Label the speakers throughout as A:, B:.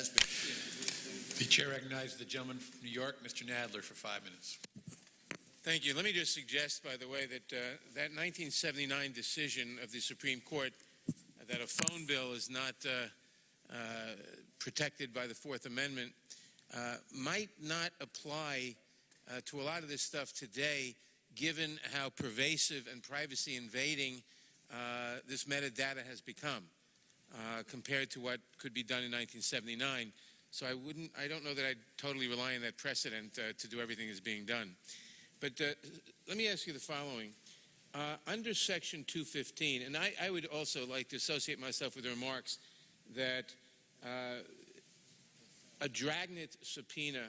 A: has been.
B: The chair recognizes the gentleman from New York, Mr. Nadler, for 5 minutes.
C: Thank you. Let me just suggest, by the way, that that 1979 decision of the Supreme Court that a phone bill is not protected by the Fourth Amendment might not apply to a lot of this stuff today, given how pervasive and privacy invading this metadata has become compared to what could be done in 1979. So I don't know that I'd totally rely on that precedent to do everything that's being done. But let me ask you the following. Under Section 215, and I would also like to associate myself with the remarks that a dragnet subpoena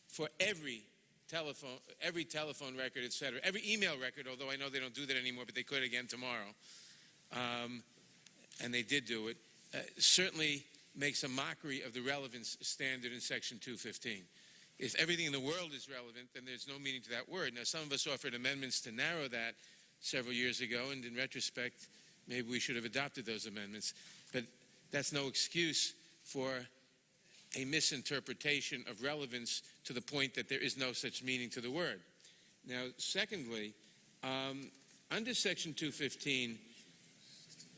C: for every telephone record, et cetera, every email record, although I know they don't do that anymore, but they could again tomorrow, and they did do it, certainly makes a mockery of the relevance standard in Section 215. If everything in the world is relevant, then there's no meaning to that word. Now, some of us offered amendments to narrow that several years ago, and in retrospect, maybe we should have adopted those amendments. But that's no excuse for a misinterpretation of relevance to the point that there is no such meaning to the word. Now, secondly, under Section 215,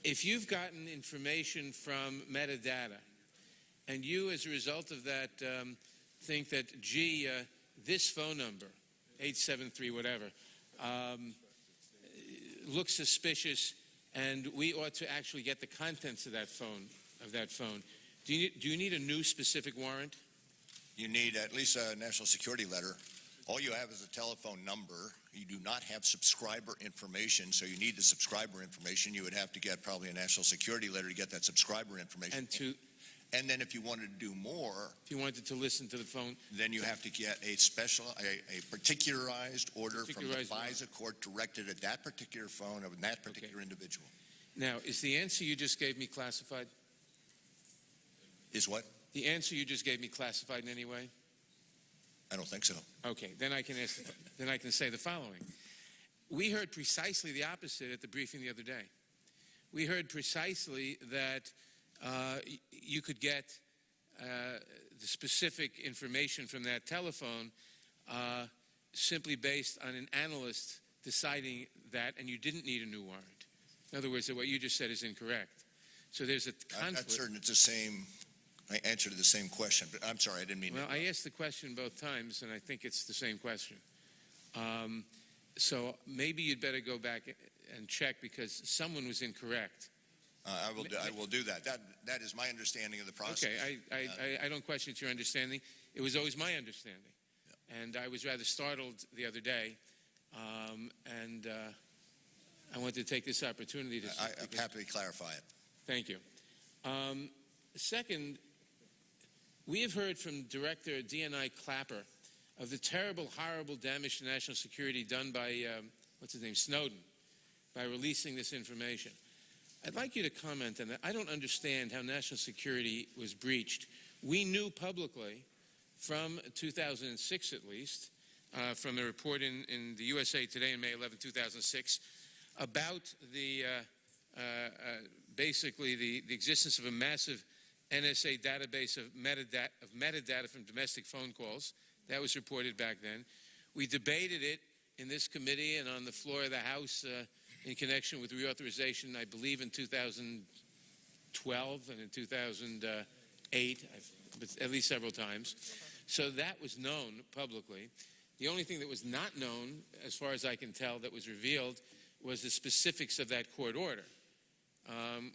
C: if you've gotten information from metadata, and you, as a result of that, think that, gee, this phone number, 873 whatever, looks suspicious, and we ought to actually get the contents of that phone. Do you need a new specific warrant?
A: You need at least a national security letter. All you have is a telephone number. You do not have subscriber information, so you need the subscriber information. You would have to get probably a national security letter to get that subscriber information. And then if you wanted to do more,
C: if you wanted to listen to the phone,
A: then you have to get a particularized order from the FISA court directed at that particular phone of that particular individual.
C: Now, is the answer you just gave me classified?
A: Is what?
C: The answer you just gave me classified in any way?
A: I don't think so.
C: Okay, then I can say the following. We heard precisely the opposite at the briefing the other day. We heard precisely that you could get the specific information from that telephone simply based on an analyst deciding that, and you didn't need a new warrant. In other words, that what you just said is incorrect. So there's a conflict.
A: I'm not certain it's the same. I answered the same question, but I'm sorry, I didn't mean.
C: Well, I asked the question both times, and I think it's the same question. So maybe you'd better go back and check, because someone was incorrect.
A: I will do that. That is my understanding of the process.
C: Okay, I don't question your understanding. It was always my understanding. Yeah. And I was rather startled the other day, and I wanted to take this opportunity to...
A: I'm happy to clarify it.
C: Thank you. Second, we have heard from Director DNI Clapper of the terrible, horrible damage to national security done by, what's his name, Snowden, by releasing this information. I'd like you to comment on that. I don't understand how national security was breached. We knew publicly, from 2006 at least, from the report in the USA Today in May 11, 2006, about the basically the existence of a massive NSA database of metadata from domestic phone calls. That was reported back then. We debated it in this committee and on the floor of the House in connection with reauthorization, I believe in 2012 and in 2008, at least several times. So that was known publicly. The only thing that was not known, as far as I can tell, that was revealed was the specifics of that court order,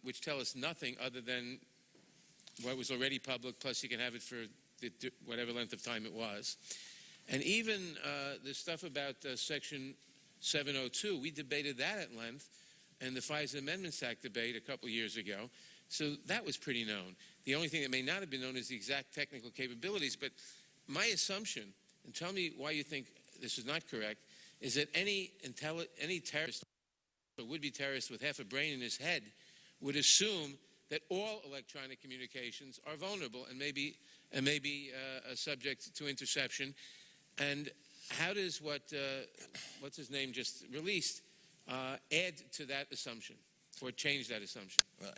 C: which tell us nothing other than what was already public, plus you can have it for whatever length of time it was. And even the stuff about Section 702, we debated that at length in the FISA Amendments Act debate a couple years ago. So that was pretty known. The only thing that may not have been known is the exact technical capabilities. But my assumption, and tell me why you think this is not correct, is that any terrorist or would-be terrorist with half a brain in his head would assume that all electronic communications are vulnerable and may be subject to interception. And how does what's his name just released add to that assumption or change that assumption?
A: Well,